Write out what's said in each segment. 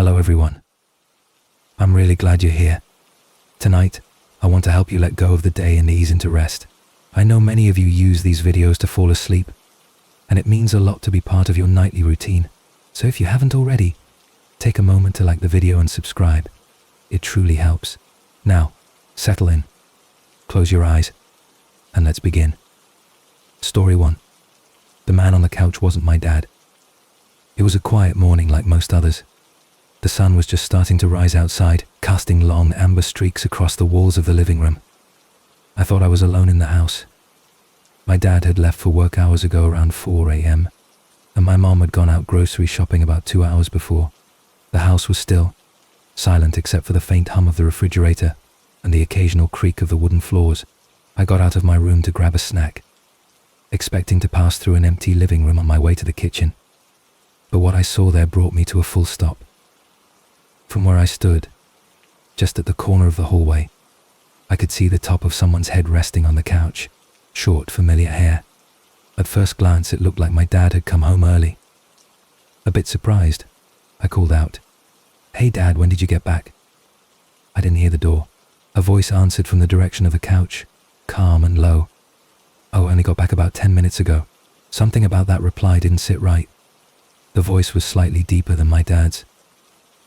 Hello everyone. I'm really glad you're here. Tonight, I want to help you let go of the day and ease into rest. I know many of you use these videos to fall asleep, and it means a lot to be part of your nightly routine. So if you haven't already, take a moment to like the video and subscribe. It truly helps. Now, settle in, close your eyes, and let's begin. Story 1. The man on the couch wasn't my dad. It was a quiet morning like most others. The sun was just starting to rise outside, casting long amber streaks across the walls of the living room. I thought I was alone in the house. My dad had left for work hours ago around 4 a.m., and my mom had gone out grocery shopping about 2 hours before. The house was still, silent except for the faint hum of the refrigerator and the occasional creak of the wooden floors. I got out of my room to grab a snack, expecting to pass through an empty living room on my way to the kitchen. But what I saw there brought me to a full stop. From where I stood, just at the corner of the hallway, I could see the top of someone's head resting on the couch, short, familiar hair. At first glance, it looked like my dad had come home early. A bit surprised, I called out, "Hey Dad, when did you get back?" I didn't hear the door. A voice answered from the direction of the couch, calm and low. "Oh, I only got back about 10 minutes ago." Something about that reply didn't sit right. The voice was slightly deeper than my dad's,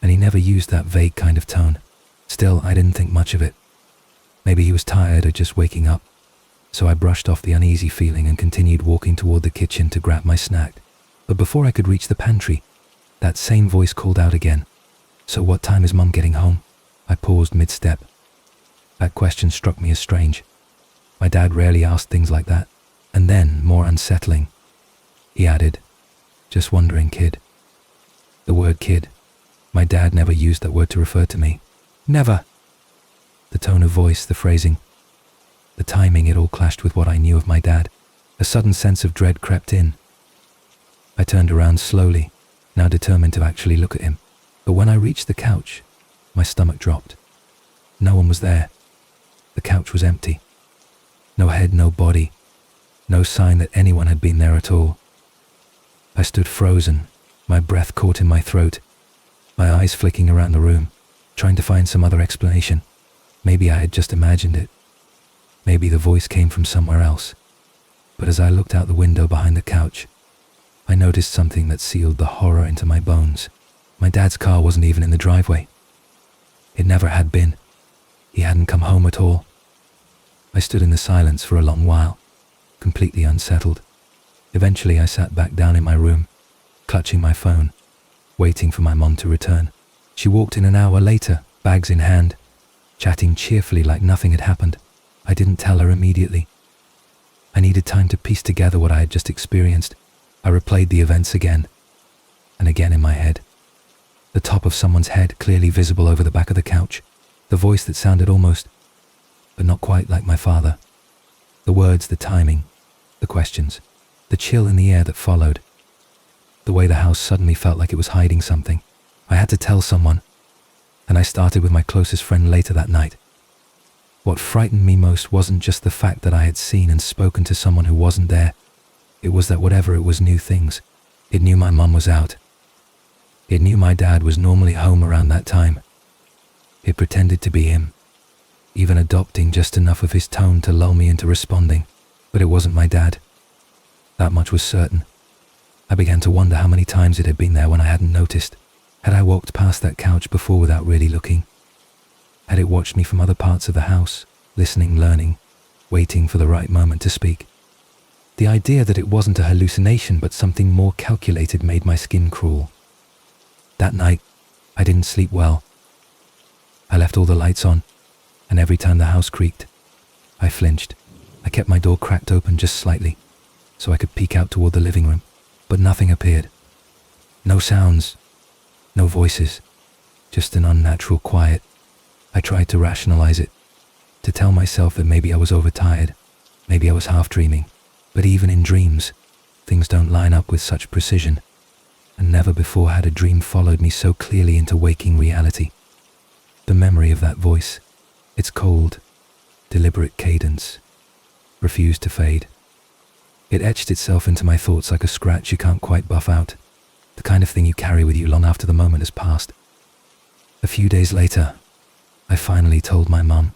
and he never used that vague kind of tone. Still, I didn't think much of it. Maybe he was tired or just waking up, so I brushed off the uneasy feeling and continued walking toward the kitchen to grab my snack. But before I could reach the pantry, that same voice called out again. "So what time is Mum getting home?" I paused mid-step. That question struck me as strange. My dad rarely asked things like that. And then, more unsettling, he added, "Just wondering, kid." The word kid. My dad never used that word to refer to me. Never. The tone of voice, the phrasing, the timing, it all clashed with what I knew of my dad. A sudden sense of dread crept in. I turned around slowly, now determined to actually look at him. But when I reached the couch, my stomach dropped. No one was there. The couch was empty. No head, no body, no sign that anyone had been there at all. I stood frozen, my breath caught in my throat, my eyes flicking around the room, trying to find some other explanation. Maybe I had just imagined it. Maybe the voice came from somewhere else. But as I looked out the window behind the couch, I noticed something that sealed the horror into my bones. My dad's car wasn't even in the driveway. It never had been. He hadn't come home at all. I stood in the silence for a long while, completely unsettled. Eventually I sat back down in my room, clutching my phone, waiting for my mom to return. She walked in an hour later, bags in hand, chatting cheerfully like nothing had happened. I didn't tell her immediately. I needed time to piece together what I had just experienced. I replayed the events again and again in my head. The top of someone's head clearly visible over the back of the couch. The voice that sounded almost, but not quite like my father. The words, the timing, the questions, the chill in the air that followed. The way the house suddenly felt like it was hiding something. I had to tell someone, and I started with my closest friend later that night. What frightened me most wasn't just the fact that I had seen and spoken to someone who wasn't there. It was that whatever it was knew things. It knew my mum was out. It knew my dad was normally home around that time. It pretended to be him, even adopting just enough of his tone to lull me into responding. But it wasn't my dad. That much was certain. I began to wonder how many times it had been there when I hadn't noticed. Had I walked past that couch before without really looking? Had it watched me from other parts of the house, listening, learning, waiting for the right moment to speak? The idea that it wasn't a hallucination but something more calculated made my skin crawl. That night, I didn't sleep well. I left all the lights on, and every time the house creaked, I flinched. I kept my door cracked open just slightly, so I could peek out toward the living room, but nothing appeared. No sounds, no voices, just an unnatural quiet. I tried to rationalize it, to tell myself that maybe I was overtired, maybe I was half dreaming, but even in dreams, things don't line up with such precision, and never before had a dream followed me so clearly into waking reality. The memory of that voice, its cold, deliberate cadence, refused to fade. It etched itself into my thoughts like a scratch you can't quite buff out, the kind of thing you carry with you long after the moment has passed. A few days later, I finally told my mum.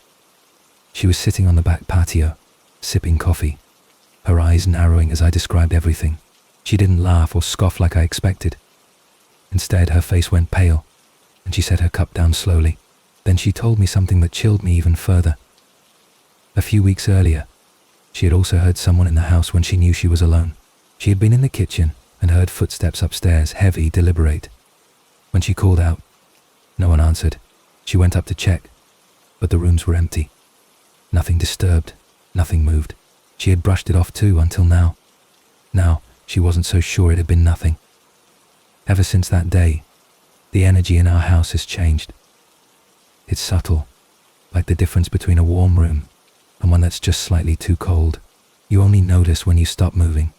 She was sitting on the back patio, sipping coffee, her eyes narrowing as I described everything. She didn't laugh or scoff like I expected. Instead, her face went pale, and she set her cup down slowly. Then she told me something that chilled me even further. A few weeks earlier, she had also heard someone in the house when she knew she was alone. She had been in the kitchen and heard footsteps upstairs, heavy, deliberate. When she called out, no one answered. She went up to check, but the rooms were empty. Nothing disturbed, nothing moved. She had brushed it off too until now. Now, she wasn't so sure it had been nothing. Ever since that day, the energy in our house has changed. It's subtle, like the difference between a warm room and one that's just slightly too cold. You only notice when you stop moving.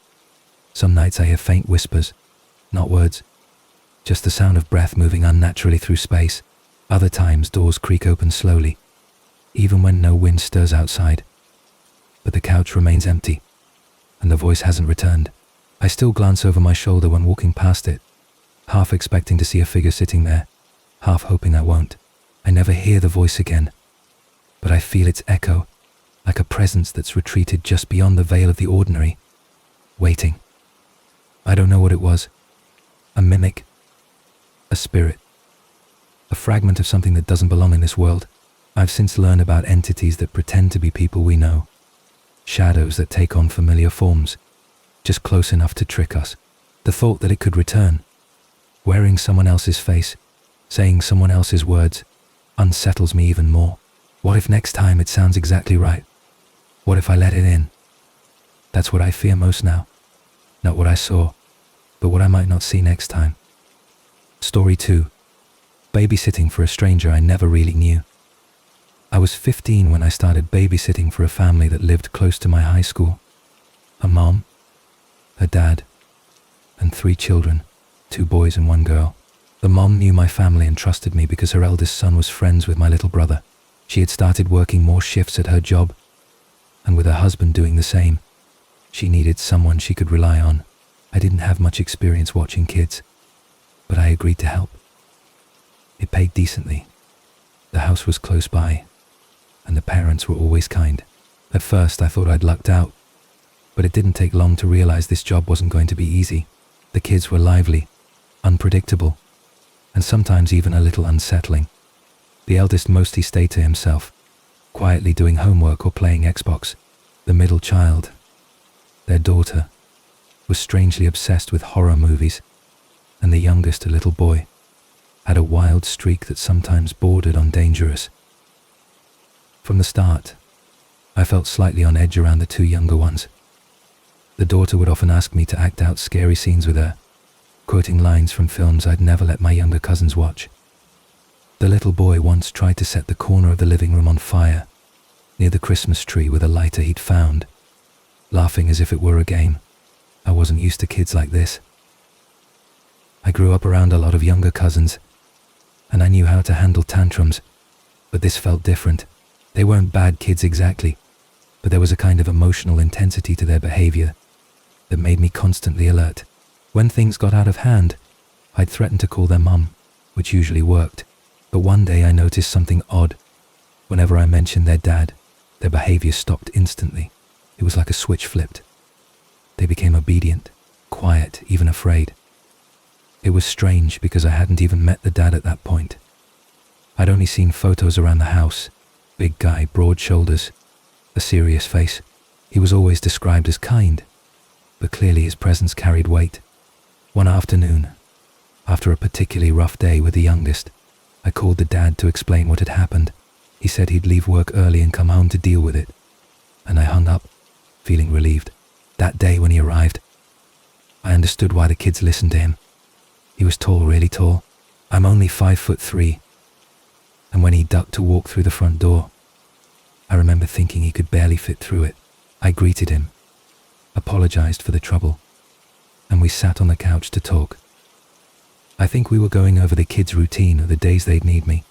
Some nights I hear faint whispers, not words, just the sound of breath moving unnaturally through space. Other times doors creak open slowly, even when no wind stirs outside. But the couch remains empty, and the voice hasn't returned. I still glance over my shoulder when walking past it, half expecting to see a figure sitting there, half hoping I won't. I never hear the voice again, but I feel its echo, like a presence that's retreated just beyond the veil of the ordinary, waiting. I don't know what it was. A mimic, a spirit, a fragment of something that doesn't belong in this world. I've since learned about entities that pretend to be people we know, shadows that take on familiar forms, just close enough to trick us. The thought that it could return, wearing someone else's face, saying someone else's words, unsettles me even more. What if next time it sounds exactly right? What if I let it in? That's what I fear most now. Not what I saw, but what I might not see next time. Story 2. Babysitting for a stranger I never really knew. I was 15 when I started babysitting for a family that lived close to my high school. A mom, a dad, and 3 children, 2 boys and 1 girl. The mom knew my family and trusted me because her eldest son was friends with my little brother. She had started working more shifts at her job, and with her husband doing the same, she needed someone she could rely on. I didn't have much experience watching kids, but I agreed to help. It paid decently. The house was close by, and the parents were always kind. At first I thought I'd lucked out, but it didn't take long to realize this job wasn't going to be easy. The kids were lively, unpredictable, and sometimes even a little unsettling. The eldest mostly stayed to himself, quietly doing homework or playing Xbox. The middle child, their daughter, was strangely obsessed with horror movies, and the youngest, a little boy, had a wild streak that sometimes bordered on dangerous. From the start, I felt slightly on edge around the 2 younger ones. The daughter would often ask me to act out scary scenes with her, quoting lines from films I'd never let my younger cousins watch. The little boy once tried to set the corner of the living room on fire, near the Christmas tree with a lighter he'd found, laughing as if it were a game. I wasn't used to kids like this. I grew up around a lot of younger cousins, and I knew how to handle tantrums, but this felt different. They weren't bad kids exactly, but there was a kind of emotional intensity to their behavior that made me constantly alert. When things got out of hand, I'd threaten to call their mum, which usually worked. But one day I noticed something odd. Whenever I mentioned their dad, their behavior stopped instantly. It was like a switch flipped. They became obedient, quiet, even afraid. It was strange because I hadn't even met the dad at that point. I'd only seen photos around the house. Big guy, broad shoulders, a serious face. He was always described as kind, but clearly his presence carried weight. One afternoon, after a particularly rough day with the youngest, I called the dad to explain what had happened. He said he'd leave work early and come home to deal with it, and I hung up, feeling relieved. That day when he arrived, I understood why the kids listened to him. He was tall, really tall. I'm only 5'3", and when he ducked to walk through the front door, I remember thinking he could barely fit through it. I greeted him, apologized for the trouble, and we sat on the couch to talk. I think we were going over the kids' routine or the days they'd need me,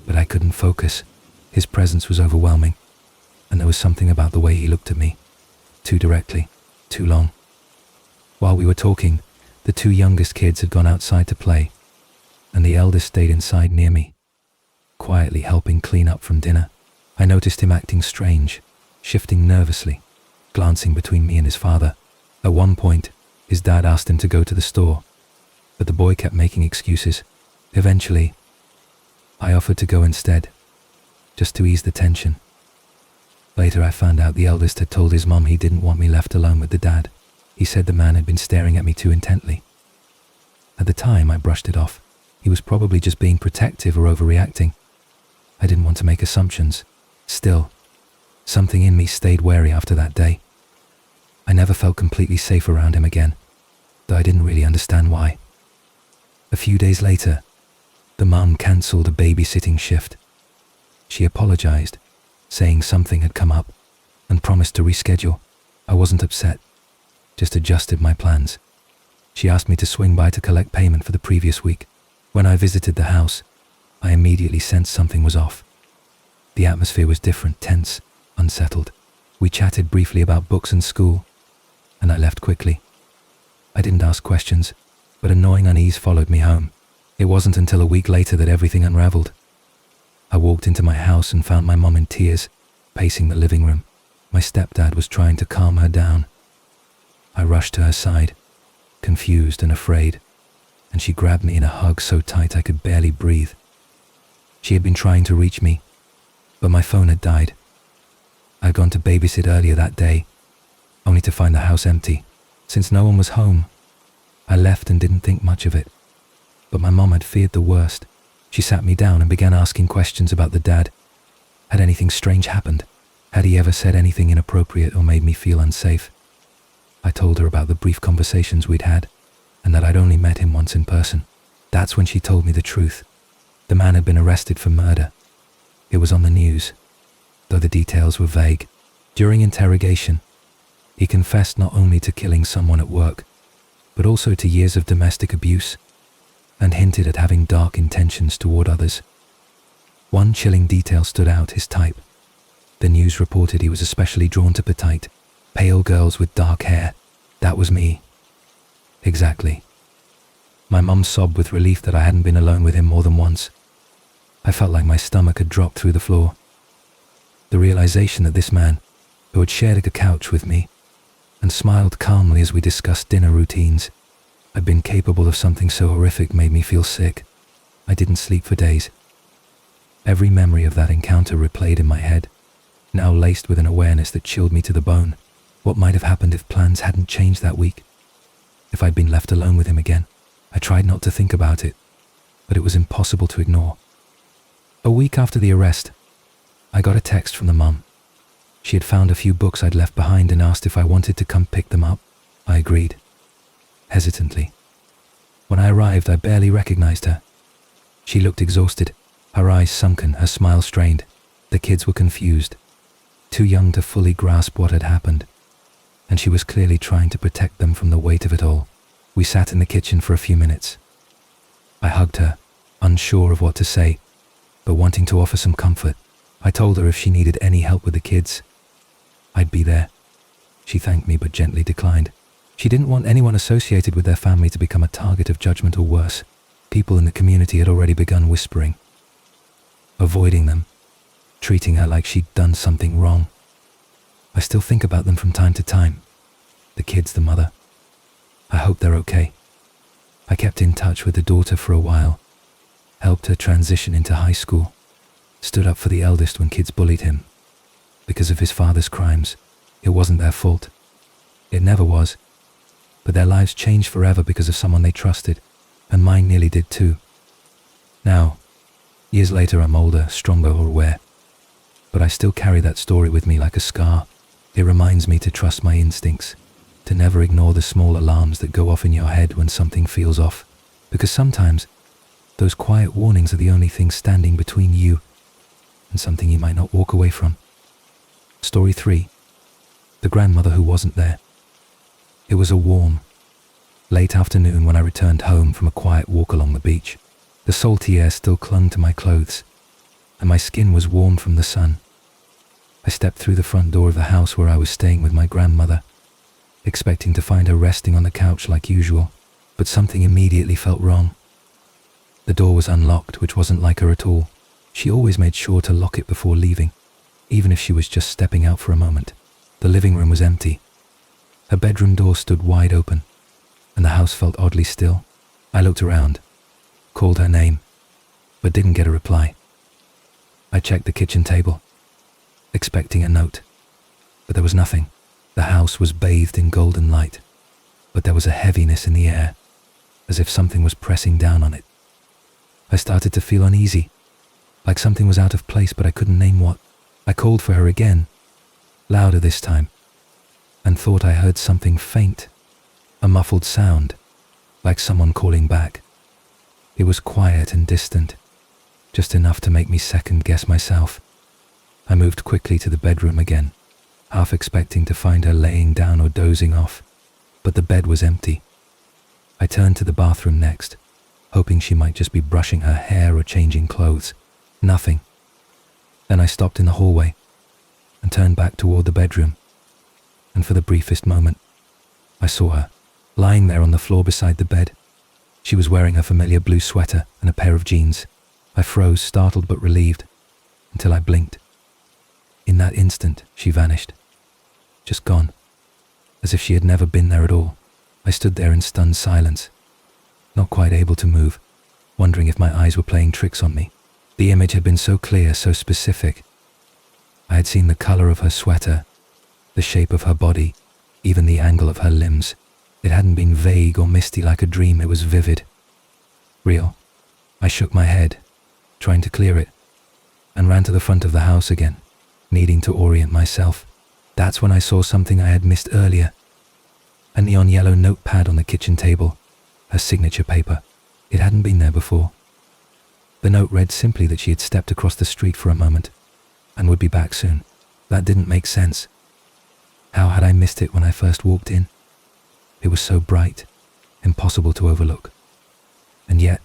but I couldn't focus. His presence was overwhelming, and there was something about the way he looked at me, too directly, too long. While we were talking, the 2 youngest kids had gone outside to play, and the eldest stayed inside near me. quietly helping clean up from dinner. I noticed him acting strange, shifting nervously, glancing between me and his father. At one point, his dad asked him to go to the store, but the boy kept making excuses. Eventually, I offered to go instead, just to ease the tension. Later, I found out the eldest had told his mom he didn't want me left alone with the dad. He said the man had been staring at me too intently. At the time, I brushed it off. He was probably just being protective or overreacting. I didn't want to make assumptions. Still, something in me stayed wary after that day. I never felt completely safe around him again, though I didn't really understand why. A few days later, the mum cancelled a babysitting shift. She apologized, saying something had come up, and promised to reschedule. I wasn't upset, just adjusted my plans. She asked me to swing by to collect payment for the previous week. When I visited the house, I immediately sensed something was off. The atmosphere was different, tense, unsettled. We chatted briefly about books and school, and I left quickly. I didn't ask questions, but a gnawing unease followed me home. It wasn't until a week later that everything unraveled. I walked into my house and found my mom in tears, pacing the living room. My stepdad was trying to calm her down. I rushed to her side, confused and afraid, and she grabbed me in a hug so tight I could barely breathe. She had been trying to reach me, but my phone had died. I'd gone to babysit earlier that day, only to find the house empty. Since no one was home, I left and didn't think much of it. But my mom had feared the worst. She sat me down and began asking questions about the dad. Had anything strange happened? Had he ever said anything inappropriate or made me feel unsafe? I told her about the brief conversations we'd had, and that I'd only met him once in person. That's when she told me the truth. The man had been arrested for murder. It was on the news, though the details were vague. During interrogation, he confessed not only to killing someone at work, but also to years of domestic abuse, and hinted at having dark intentions toward others. One chilling detail stood out: his type. The news reported he was especially drawn to petite, pale girls with dark hair. That was me. Exactly. My mum sobbed with relief that I hadn't been alone with him more than once. I felt like my stomach had dropped through the floor. The realization that this man, who had shared a couch with me, and smiled calmly as we discussed dinner routines, had been capable of something so horrific made me feel sick. I didn't sleep for days. Every memory of that encounter replayed in my head, now laced with an awareness that chilled me to the bone. What might have happened if plans hadn't changed that week? If I'd been left alone with him again? I tried not to think about it, but it was impossible to ignore. A week after the arrest, I got a text from the mum. She had found a few books I'd left behind and asked if I wanted to come pick them up. I agreed, hesitantly. When I arrived, I barely recognized her. She looked exhausted, her eyes sunken, her smile strained. The kids were confused, too young to fully grasp what had happened, and she was clearly trying to protect them from the weight of it all. We sat in the kitchen for a few minutes. I hugged her, unsure of what to say, but wanting to offer some comfort. I told her if she needed any help with the kids, I'd be there. She thanked me but gently declined. She didn't want anyone associated with their family to become a target of judgment or worse. People in the community had already begun whispering, avoiding them, treating her like she'd done something wrong. I still think about them from time to time. The kids, the mother. I hope they're okay. I kept in touch with the daughter for a while, helped her transition into high school, stood up for the eldest when kids bullied him. Because of his father's crimes, it wasn't their fault. It never was. But their lives changed forever because of someone they trusted, and mine nearly did too. Now, years later, I'm older, stronger, or aware, but I still carry that story with me like a scar. It reminds me to trust my instincts, to never ignore the small alarms that go off in your head when something feels off, because sometimes those quiet warnings are the only thing standing between you and something you might not walk away from. Story 3. The grandmother who wasn't there. It was a warm, late afternoon when I returned home from a quiet walk along the beach. The salty air still clung to my clothes, and my skin was warm from the sun. I stepped through the front door of the house where I was staying with my grandmother, expecting to find her resting on the couch like usual, but something immediately felt wrong. The door was unlocked, which wasn't like her at all. She always made sure to lock it before leaving, even if she was just stepping out for a moment. The living room was empty. Her bedroom door stood wide open, and the house felt oddly still. I looked around, called her name, but didn't get a reply. I checked the kitchen table, expecting a note, but there was nothing. The house was bathed in golden light, but there was a heaviness in the air, as if something was pressing down on it. I started to feel uneasy, like something was out of place, but I couldn't name what. I called for her again, louder this time, and thought I heard something faint, a muffled sound, like someone calling back. It was quiet and distant, just enough to make me second-guess myself. I moved quickly to the bedroom again, half expecting to find her laying down or dozing off, but the bed was empty. I turned to the bathroom next, hoping she might just be brushing her hair or changing clothes. Nothing. Then I stopped in the hallway and turned back toward the bedroom, and for the briefest moment, I saw her, lying there on the floor beside the bed. She was wearing a familiar blue sweater and a pair of jeans. I froze, startled but relieved, until I blinked. In that instant, she vanished, just gone, as if she had never been there at all. I stood there in stunned silence, not quite able to move, wondering if my eyes were playing tricks on me. The image had been so clear, so specific. I had seen the color of her sweater, the shape of her body, even the angle of her limbs. It hadn't been vague or misty like a dream, it was vivid, real. I shook my head, trying to clear it, and ran to the front of the house again, needing to orient myself. That's when I saw something I had missed earlier. A neon yellow notepad on the kitchen table, her signature paper. It hadn't been there before. The note read simply that she had stepped across the street for a moment and would be back soon. That didn't make sense. How had I missed it when I first walked in? It was so bright, impossible to overlook. And yet,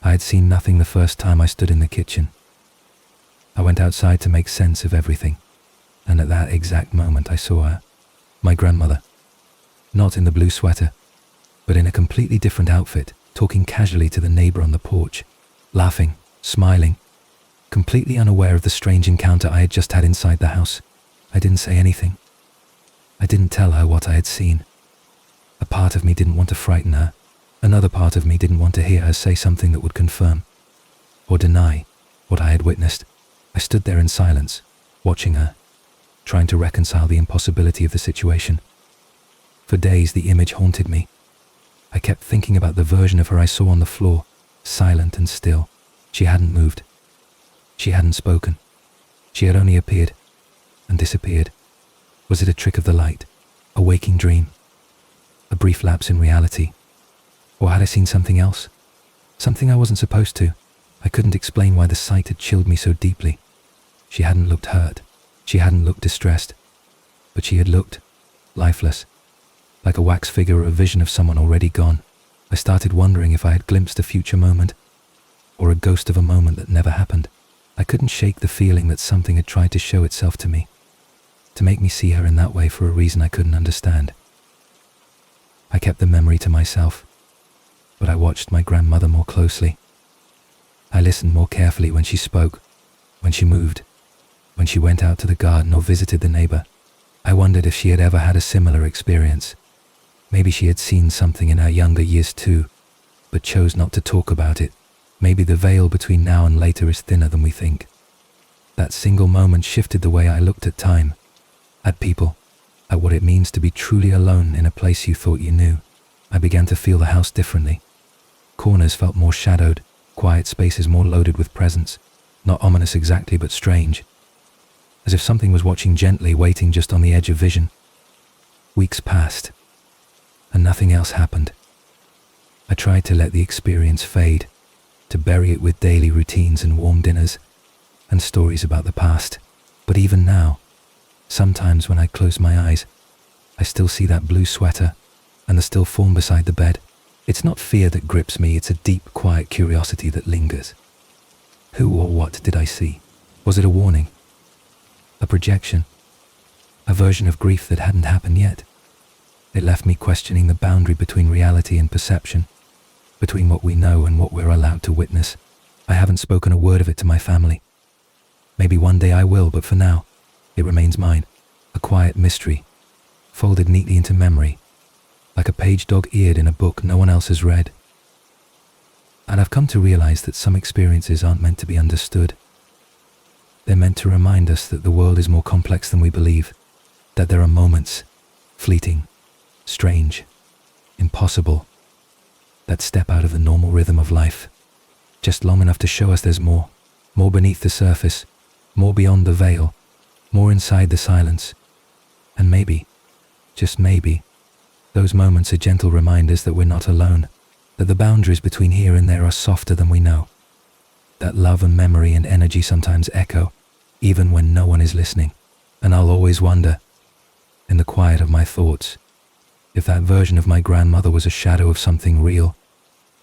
I had seen nothing the first time I stood in the kitchen. I went outside to make sense of everything, and at that exact moment I saw her, my grandmother, not in the blue sweater, but in a completely different outfit, talking casually to the neighbor on the porch, laughing, smiling, completely unaware of the strange encounter I had just had inside the house. I didn't say anything. I didn't tell her what I had seen. A part of me didn't want to frighten her. Another part of me didn't want to hear her say something that would confirm or deny what I had witnessed. I stood there in silence, watching her, trying to reconcile the impossibility of the situation. For days the image haunted me. I kept thinking about the version of her I saw on the floor, silent and still. She hadn't moved. She hadn't spoken. She had only appeared and disappeared. Was it a trick of the light? A waking dream? A brief lapse in reality? Or had I seen something else? Something I wasn't supposed to. I couldn't explain why the sight had chilled me so deeply. She hadn't looked hurt. She hadn't looked distressed. But she had looked lifeless, like a wax figure or a vision of someone already gone. I started wondering if I had glimpsed a future moment, or a ghost of a moment that never happened. I couldn't shake the feeling that something had tried to show itself to me, to make me see her in that way for a reason I couldn't understand. I kept the memory to myself, but I watched my grandmother more closely. I listened more carefully when she spoke, when she moved, when she went out to the garden or visited the neighbor. I wondered if she had ever had a similar experience. Maybe she had seen something in her younger years too, but chose not to talk about it. Maybe the veil between now and later is thinner than we think. That single moment shifted the way I looked at time, at people, at what it means to be truly alone in a place you thought you knew. I began to feel the house differently. Corners felt more shadowed, quiet spaces more loaded with presence. Not ominous exactly, but strange. As if something was watching gently, waiting just on the edge of vision. Weeks passed, and nothing else happened. I tried to let the experience fade, to bury it with daily routines and warm dinners, and stories about the past. But even now, sometimes when I close my eyes, I still see that blue sweater and the still form beside the bed. It's not fear that grips me, it's a deep, quiet curiosity that lingers. Who or what did I see? Was it a warning? A projection? A version of grief that hadn't happened yet? It left me questioning the boundary between reality and perception, between what we know and what we're allowed to witness. I haven't spoken a word of it to my family. Maybe one day I will, but for now, it remains mine, a quiet mystery, folded neatly into memory, like a page dog-eared in a book no one else has read. And I've come to realize that some experiences aren't meant to be understood. They're meant to remind us that the world is more complex than we believe, that there are moments, fleeting, strange, impossible, that step out of the normal rhythm of life, just long enough to show us there's more beneath the surface, more beyond the veil, more inside the silence. And maybe, just maybe, those moments are gentle reminders that we're not alone, that the boundaries between here and there are softer than we know, that love and memory and energy sometimes echo, even when no one is listening. And I'll always wonder, in the quiet of my thoughts, if that version of my grandmother was a shadow of something real,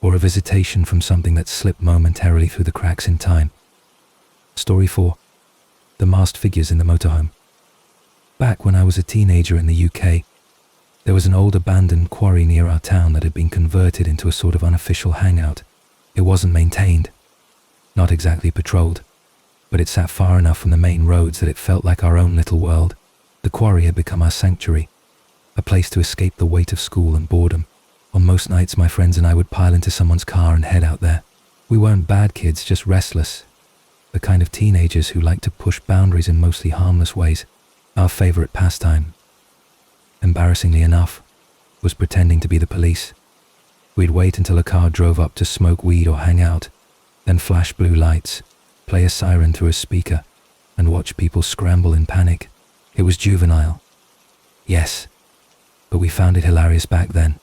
or a visitation from something that slipped momentarily through the cracks in time. Story 4. The masked figures in the motorhome. Back when I was a teenager in the UK, there was an old abandoned quarry near our town that had been converted into a sort of unofficial hangout. It wasn't maintained, not exactly patrolled, but it sat far enough from the main roads that it felt like our own little world. The quarry had become our sanctuary, a place to escape the weight of school and boredom. On most nights, my friends and I would pile into someone's car and head out there. We weren't bad kids, just restless, the kind of teenagers who like to push boundaries in mostly harmless ways. Our favorite pastime, embarrassingly enough, was pretending to be the police. We'd wait until a car drove up to smoke weed or hang out, then flash blue lights, play a siren through a speaker, and watch people scramble in panic. It was juvenile. Yes, but we found it hilarious back then.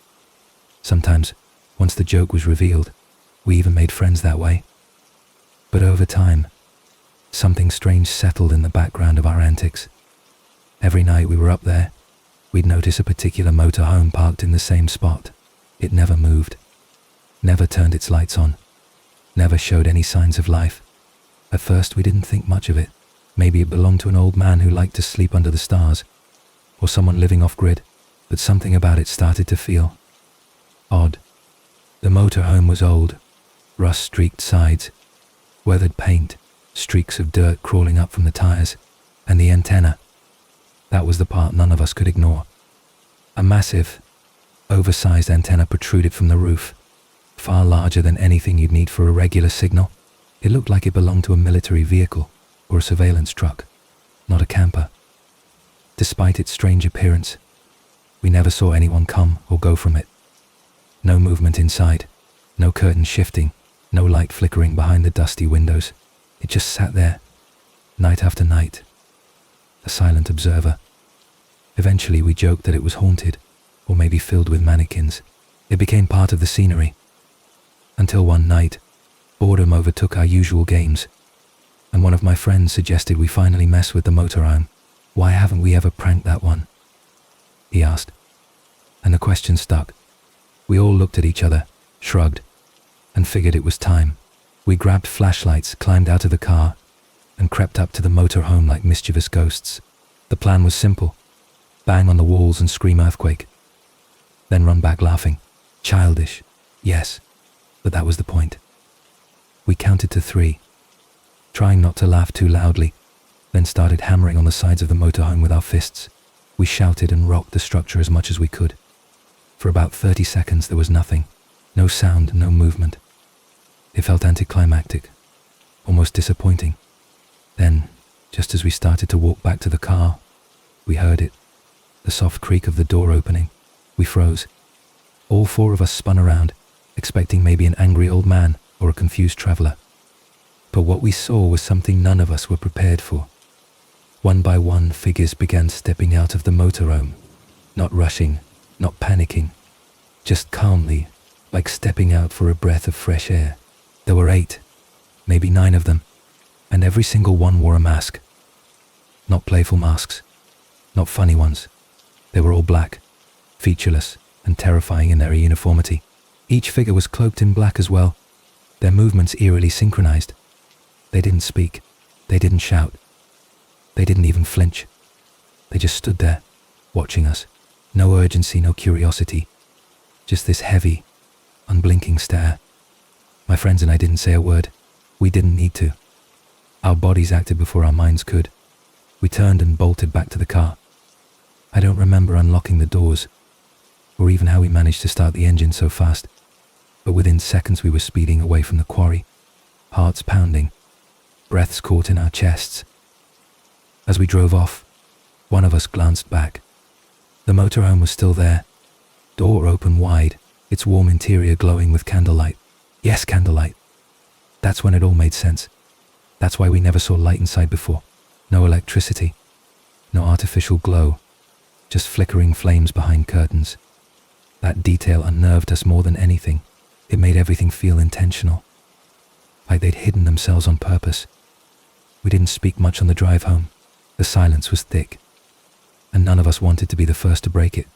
Sometimes, once the joke was revealed, we even made friends that way. But over time, something strange settled in the background of our antics. Every night we were up there, we'd notice a particular motorhome parked in the same spot. It never moved, never turned its lights on, never showed any signs of life. At first we didn't think much of it. Maybe it belonged to an old man who liked to sleep under the stars, or someone living off-grid, but something about it started to feel odd. The motorhome was old, rust-streaked sides, weathered paint, streaks of dirt crawling up from the tires, and the antenna. That was the part none of us could ignore. A massive, oversized antenna protruded from the roof, far larger than anything you'd need for a regular signal. It looked like it belonged to a military vehicle or a surveillance truck, not a camper. Despite its strange appearance, we never saw anyone come or go from it. No movement inside, no curtain shifting, no light flickering behind the dusty windows. It just sat there, night after night, a silent observer. Eventually we joked that it was haunted, or maybe filled with mannequins. It became part of the scenery. Until one night, boredom overtook our usual games, and one of my friends suggested we finally mess with the motorhome. "Why haven't we ever pranked that one?" he asked, and the question stuck. We all looked at each other, shrugged, and figured it was time. We grabbed flashlights, climbed out of the car, and crept up to the motorhome like mischievous ghosts. The plan was simple: bang on the walls and scream earthquake, then run back laughing. Childish, yes, but that was the point. We counted to 3, trying not to laugh too loudly, then started hammering on the sides of the motorhome with our fists. We shouted and rocked the structure as much as we could. For about 30 seconds there was nothing, no sound, no movement. It felt anticlimactic, almost disappointing. Then, just as we started to walk back to the car, we heard it, the soft creak of the door opening. We froze. All 4 of us spun around, expecting maybe an angry old man or a confused traveler. But what we saw was something none of us were prepared for. One by one, figures began stepping out of the motorhome, not rushing, not panicking, just calmly, like stepping out for a breath of fresh air. There were 8, maybe 9 of them, and every single one wore a mask. Not playful masks, not funny ones. They were all black, featureless, and terrifying in their uniformity. Each figure was cloaked in black as well, their movements eerily synchronized. They didn't speak, they didn't shout, they didn't even flinch. They just stood there, watching us. No urgency, no curiosity, just this heavy, unblinking stare. My friends and I didn't say a word. We didn't need to. Our bodies acted before our minds could. We turned and bolted back to the car. I don't remember unlocking the doors, or even how we managed to start the engine so fast, but within seconds we were speeding away from the quarry, hearts pounding, breaths caught in our chests. As we drove off, one of us glanced back. The motorhome was still there, door open wide, its warm interior glowing with candlelight. Yes, candlelight. That's when it all made sense. That's why we never saw light inside before. No electricity, no artificial glow, just flickering flames behind curtains. That detail unnerved us more than anything. It made everything feel intentional, like they'd hidden themselves on purpose. We didn't speak much on the drive home. The silence was thick, and none of us wanted to be the first to break it.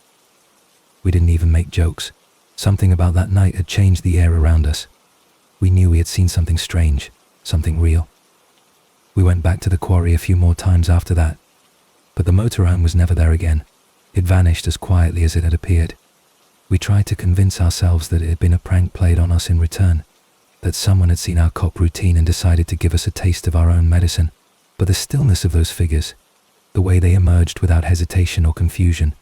We didn't even make jokes. Something about that night had changed the air around us. We knew we had seen something strange, something real. We went back to the quarry a few more times after that, but the motorhome was never there again. It vanished as quietly as it had appeared. We tried to convince ourselves that it had been a prank played on us in return, that someone had seen our cop routine and decided to give us a taste of our own medicine. But the stillness of those figures, the way they emerged without hesitation or confusion,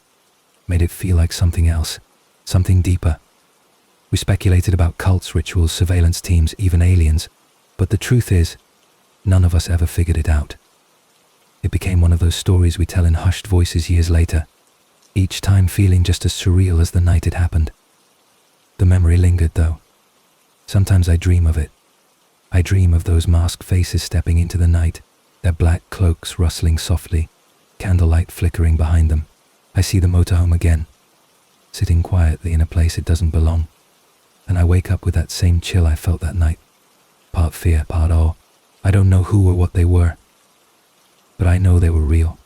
made it feel like something else, something deeper. We speculated about cults, rituals, surveillance teams, even aliens, but the truth is, none of us ever figured it out. It became one of those stories we tell in hushed voices years later, each time feeling just as surreal as the night it happened. The memory lingered though. Sometimes I dream of it. I dream of those masked faces stepping into the night, their black cloaks rustling softly, candlelight flickering behind them. I see the motorhome again, sitting quietly in a place it doesn't belong, and I wake up with that same chill I felt that night. Part fear, part awe. I don't know who or what they were, but I know they were real.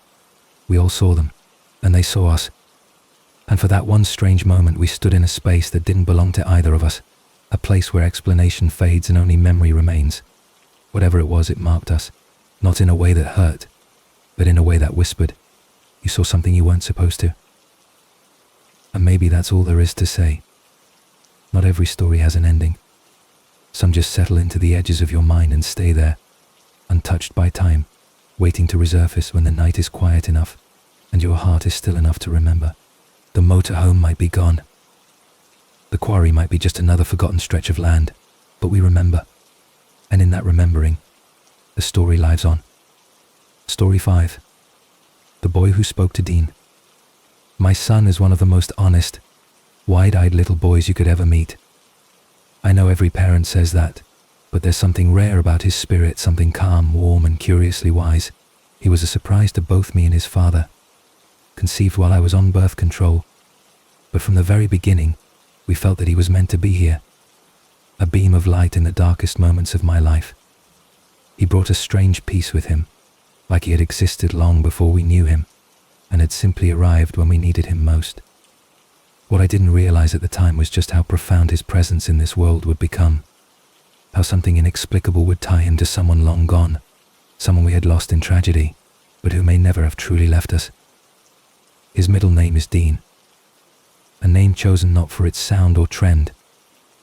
We all saw them, and they saw us. And for that one strange moment we stood in a space that didn't belong to either of us, a place where explanation fades and only memory remains. Whatever it was, it marked us. Not in a way that hurt, but in a way that whispered, you saw something you weren't supposed to. And maybe that's all there is to say. Not every story has an ending. Some just settle into the edges of your mind and stay there, untouched by time, waiting to resurface when the night is quiet enough and your heart is still enough to remember. The motorhome might be gone. The quarry might be just another forgotten stretch of land, but we remember. And in that remembering, the story lives on. Story 5. The Boy Who Spoke to Dean. My son is one of the most honest, wide-eyed little boys you could ever meet. I know every parent says that, but there's something rare about his spirit, something calm, warm, and curiously wise. He was a surprise to both me and his father. Conceived while I was on birth control, but from the very beginning, we felt that he was meant to be here. A beam of light in the darkest moments of my life. He brought a strange peace with him, like he had existed long before we knew him, and had simply arrived when we needed him most. What I didn't realize at the time was just how profound his presence in this world would become, how something inexplicable would tie him to someone long gone, someone we had lost in tragedy, but who may never have truly left us. His middle name is Dean, a name chosen not for its sound or trend,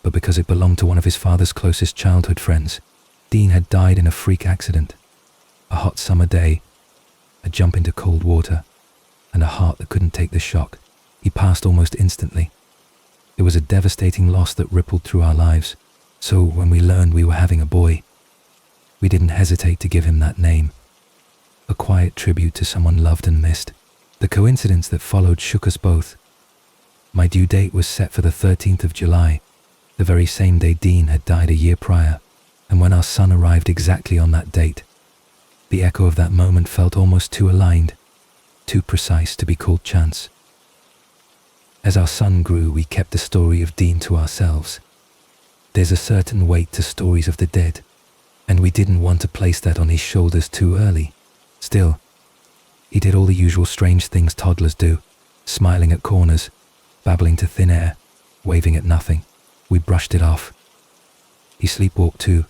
but because it belonged to one of his father's closest childhood friends. Dean had died in a freak accident, a hot summer day, a jump into cold water, and a heart that couldn't take the shock. He passed almost instantly. It was a devastating loss that rippled through our lives, so when we learned we were having a boy, we didn't hesitate to give him that name, a quiet tribute to someone loved and missed. The coincidence that followed shook us both. My due date was set for the 13th of July, the very same day Dean had died a year prior. And when our son arrived exactly on that date, the echo of that moment felt almost too aligned, too precise to be called chance. As our son grew, we kept the story of Dean to ourselves. There's a certain weight to stories of the dead, and we didn't want to place that on his shoulders too early. Still, he did all the usual strange things toddlers do, smiling at corners, babbling to thin air, waving at nothing. We brushed it off. He sleepwalked too,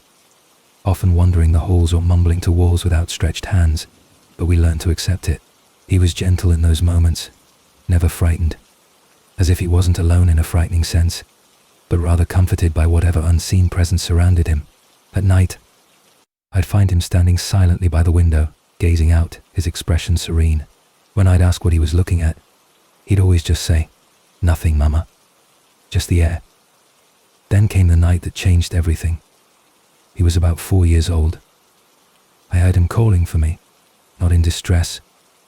often wandering the halls or mumbling to walls with outstretched hands, but we learned to accept it. He was gentle in those moments, never frightened, as if he wasn't alone in a frightening sense, but rather comforted by whatever unseen presence surrounded him. At night, I'd find him standing silently by the window, gazing out, his expression serene. When I'd ask what he was looking at, he'd always just say, "Nothing, Mama. Just the air." Then came the night that changed everything. He was about 4 years old. I heard him calling for me, not in distress,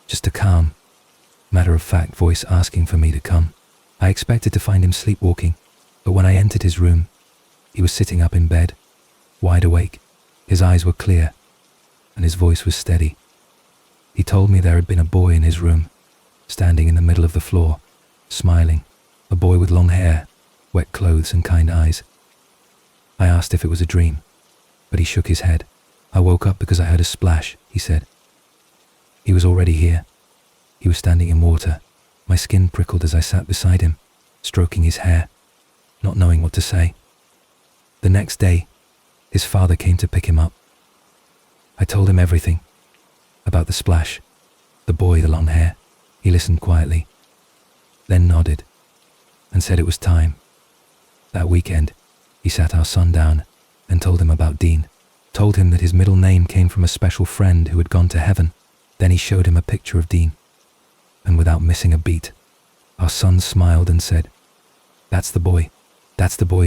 just a calm, matter-of-fact voice asking for me to come. I expected to find him sleepwalking, but when I entered his room, he was sitting up in bed, wide awake. His eyes were clear, and his voice was steady. He told me there had been a boy in his room, standing in the middle of the floor, smiling, a boy with long hair, wet clothes and kind eyes. I asked if it was a dream, but he shook his head. "I woke up because I heard a splash," he said. He was already here. He was standing in water. My skin prickled as I sat beside him, stroking his hair, not knowing what to say. The next day, his father came to pick him up. I told him everything, about the splash, the boy, the long hair. He listened quietly, then nodded, and said it was time. That weekend, he sat our son down and told him about Dean, told him that his middle name came from a special friend who had gone to heaven. Then he showed him a picture of Dean, and without missing a beat, our son smiled and said, That's the boy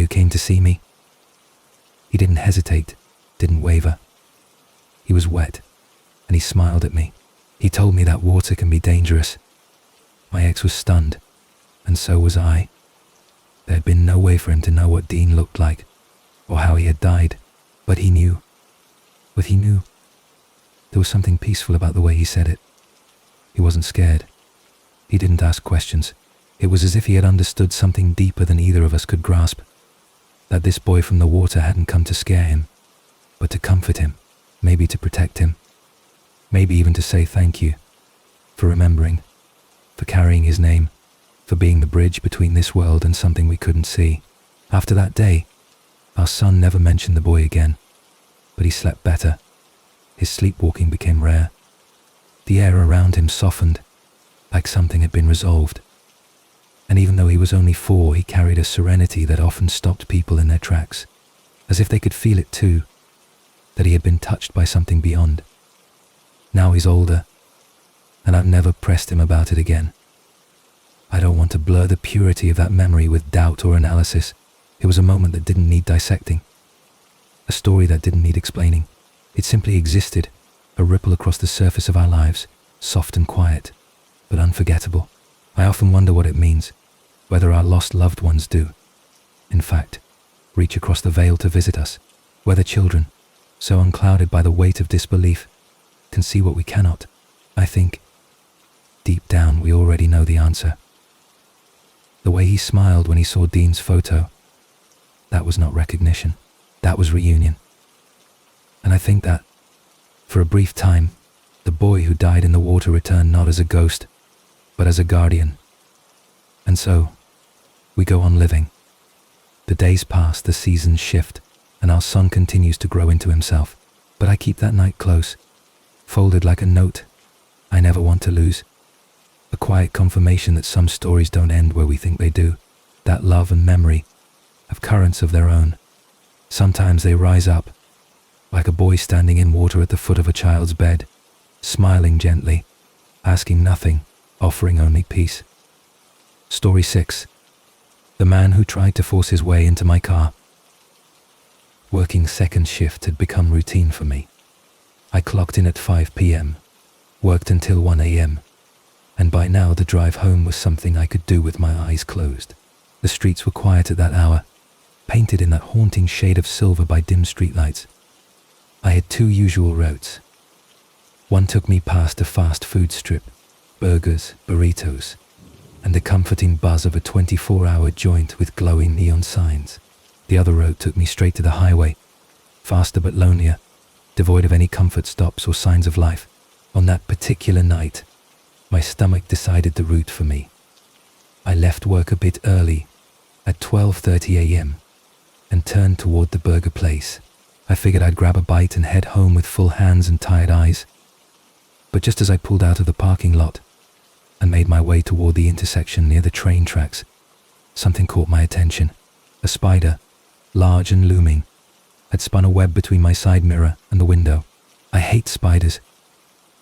who came to see me." He didn't hesitate, didn't waver. He was wet, and he smiled at me. He told me that water can be dangerous. My ex was stunned, and so was I. There had been no way for him to know what Dean looked like, or how he had died, but he knew. But he knew. There was something peaceful about the way he said it. He wasn't scared. He didn't ask questions. It was as if he had understood something deeper than either of us could grasp. That this boy from the water hadn't come to scare him, but to comfort him, maybe to protect him, maybe even to say thank you for remembering, for carrying his name, for being the bridge between this world and something we couldn't see. After that day, our son never mentioned the boy again, but he slept better. His sleepwalking became rare. The air around him softened, like something had been resolved. And even though he was only 4, he carried a serenity that often stopped people in their tracks, as if they could feel it too, that he had been touched by something beyond. Now he's older, and I've never pressed him about it again. I don't want to blur the purity of that memory with doubt or analysis. It was a moment that didn't need dissecting, a story that didn't need explaining. It simply existed, a ripple across the surface of our lives, soft and quiet, but unforgettable. I often wonder what it means, whether our lost loved ones do, in fact, reach across the veil to visit us, whether children, so unclouded by the weight of disbelief, can see what we cannot. I think, deep down, we already know the answer. The way he smiled when he saw Dean's photo, that was not recognition, that was reunion. And I think that, for a brief time, the boy who died in the water returned not as a ghost, but as a guardian. And so, we go on living. The days pass, the seasons shift, and our son continues to grow into himself. But I keep that night close, folded like a note I never want to lose. A quiet confirmation that some stories don't end where we think they do. That love and memory have currents of their own. Sometimes they rise up, like a boy standing in water at the foot of a child's bed, smiling gently, asking nothing, offering only peace. Story 6. The man who tried to force his way into my car. Working second shift had become routine for me. I clocked in at 5 p.m., worked until 1 a.m., and by now the drive home was something I could do with my eyes closed. The streets were quiet at that hour, painted in that haunting shade of silver by dim streetlights. I had 2 usual routes. One took me past a fast food strip, burgers, burritos, and the comforting buzz of a 24-hour joint with glowing neon signs. The other road took me straight to the highway, faster but lonelier, devoid of any comfort stops or signs of life. On that particular night, my stomach decided the route for me. I left work a bit early, at 12:30 a.m., and turned toward the burger place. I figured I'd grab a bite and head home with full hands and tired eyes. But just as I pulled out of the parking lot and made my way toward the intersection near the train tracks, something caught my attention. A spider, large and looming, had spun a web between my side mirror and the window. I hate spiders.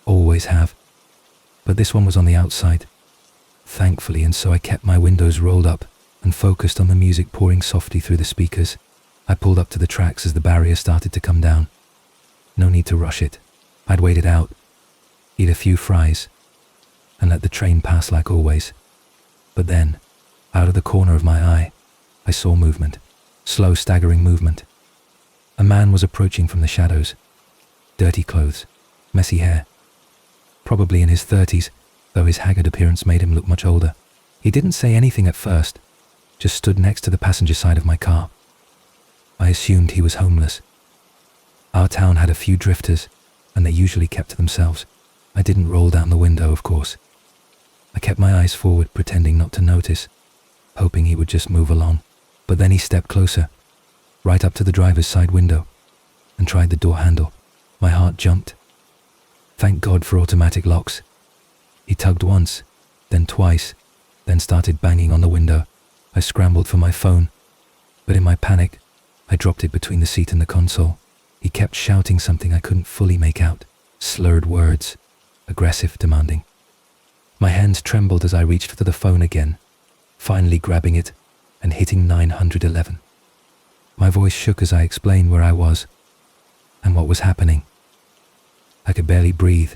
Always have. But this one was on the outside, thankfully, and so I kept my windows rolled up and focused on the music pouring softly through the speakers. I pulled up to the tracks as the barrier started to come down. No need to rush it. I'd wait it out, eat a few fries, and let the train pass like always. But then, out of the corner of my eye, I saw movement. Slow, staggering movement. A man was approaching from the shadows. Dirty clothes, messy hair. Probably in his 30s, though his haggard appearance made him look much older. He didn't say anything at first, just stood next to the passenger side of my car. I assumed he was homeless. Our town had a few drifters, and they usually kept to themselves. I didn't roll down the window, of course. I kept my eyes forward, pretending not to notice, hoping he would just move along. But then he stepped closer, right up to the driver's side window, and tried the door handle. My heart jumped. Thank God for automatic locks. He tugged once, then twice, then started banging on the window. I scrambled for my phone, but in my panic, I dropped it between the seat and the console. He kept shouting something I couldn't fully make out. Slurred words, aggressive, demanding. My hands trembled as I reached for the phone again, finally grabbing it and hitting 911. My voice shook as I explained where I was and what was happening. I could barely breathe,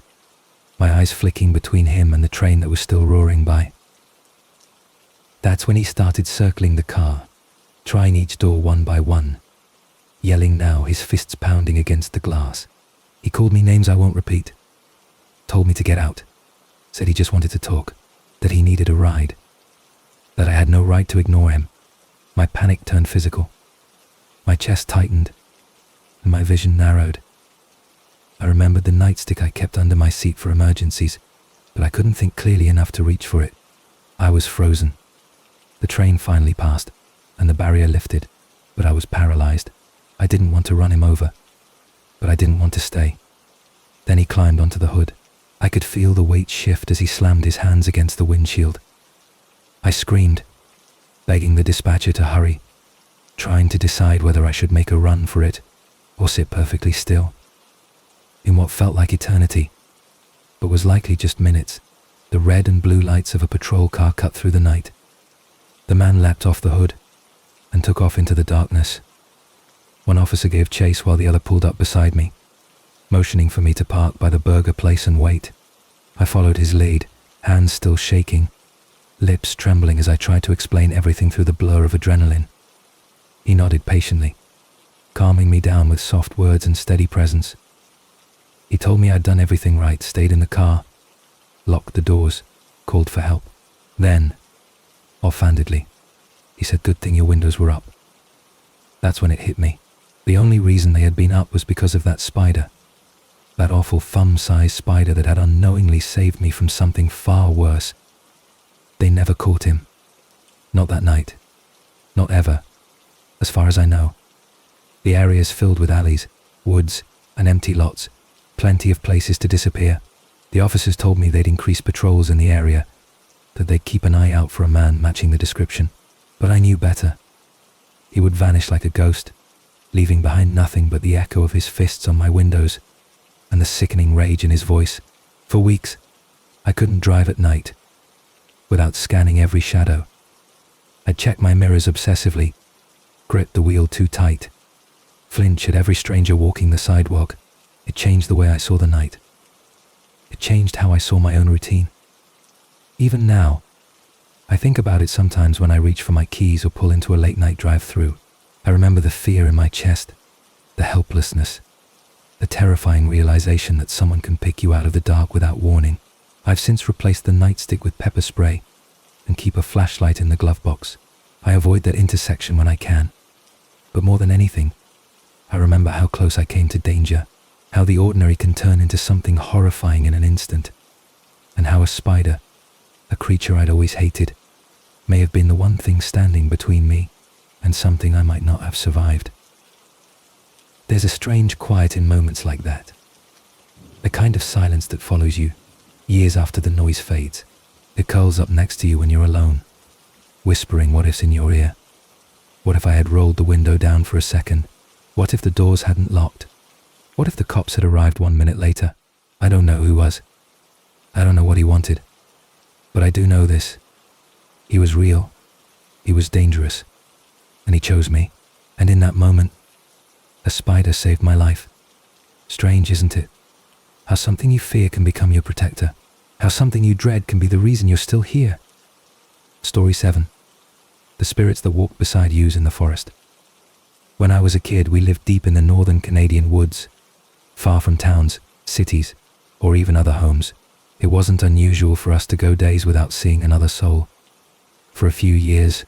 my eyes flicking between him and the train that was still roaring by. That's when he started circling the car, trying each door one by one, yelling now, his fists pounding against the glass. He called me names I won't repeat, told me to get out, said he just wanted to talk, that he needed a ride, that I had no right to ignore him. My panic turned physical. My chest tightened, and my vision narrowed. I remembered the nightstick I kept under my seat for emergencies, but I couldn't think clearly enough to reach for it. I was frozen. The train finally passed, and the barrier lifted, but I was paralyzed. I didn't want to run him over, but I didn't want to stay. Then he climbed onto the hood. I could feel the weight shift as he slammed his hands against the windshield. I screamed, begging the dispatcher to hurry, trying to decide whether I should make a run for it or sit perfectly still. In what felt like eternity, but was likely just minutes, the red and blue lights of a patrol car cut through the night. The man leapt off the hood and took off into the darkness. One officer gave chase while the other pulled up beside me, motioning for me to park by the burger place and wait. I followed his lead, hands still shaking, lips trembling as I tried to explain everything through the blur of adrenaline. He nodded patiently, calming me down with soft words and steady presence. He told me I'd done everything right, stayed in the car, locked the doors, called for help. Then, offhandedly, he said, "Good thing your windows were up." That's when it hit me. The only reason they had been up was because of that spider. That awful thumb-sized spider that had unknowingly saved me from something far worse. They never caught him. Not that night. Not ever, as far as I know. The area is filled with alleys, woods, and empty lots. Plenty of places to disappear. The officers told me they'd increase patrols in the area, that they'd keep an eye out for a man matching the description. But I knew better. He would vanish like a ghost, leaving behind nothing but the echo of his fists on my windows and the sickening rage in his voice. For weeks, I couldn't drive at night without scanning every shadow. I'd check my mirrors obsessively, grip the wheel too tight, flinch at every stranger walking the sidewalk. It changed the way I saw the night. It changed how I saw my own routine. Even now, I think about it sometimes when I reach for my keys or pull into a late-night drive-through. I remember the fear in my chest, the helplessness, the terrifying realization that someone can pick you out of the dark without warning. I've since replaced the nightstick with pepper spray and keep a flashlight in the glove box. I avoid that intersection when I can. But more than anything, I remember how close I came to danger, how the ordinary can turn into something horrifying in an instant, and how a spider, a creature I'd always hated, may have been the one thing standing between me and something I might not have survived. There's a strange quiet in moments like that, the kind of silence that follows you years after the noise fades. It curls up next to you when you're alone, whispering what ifs in your ear. What if I had rolled the window down for a second, What if the doors hadn't locked? What if the cops had arrived 1 minute later? I don't know who was. I don't know what he wanted. But I do know this. He was real. He was dangerous. And he chose me. And in that moment, a spider saved my life. Strange, isn't it? How something you fear can become your protector. How something you dread can be the reason you're still here. Story 7. The spirits that walked beside yous in the forest. When I was a kid, we lived deep in the northern Canadian woods, far from towns, cities, or even other homes. It wasn't unusual for us to go days without seeing another soul. For a few years,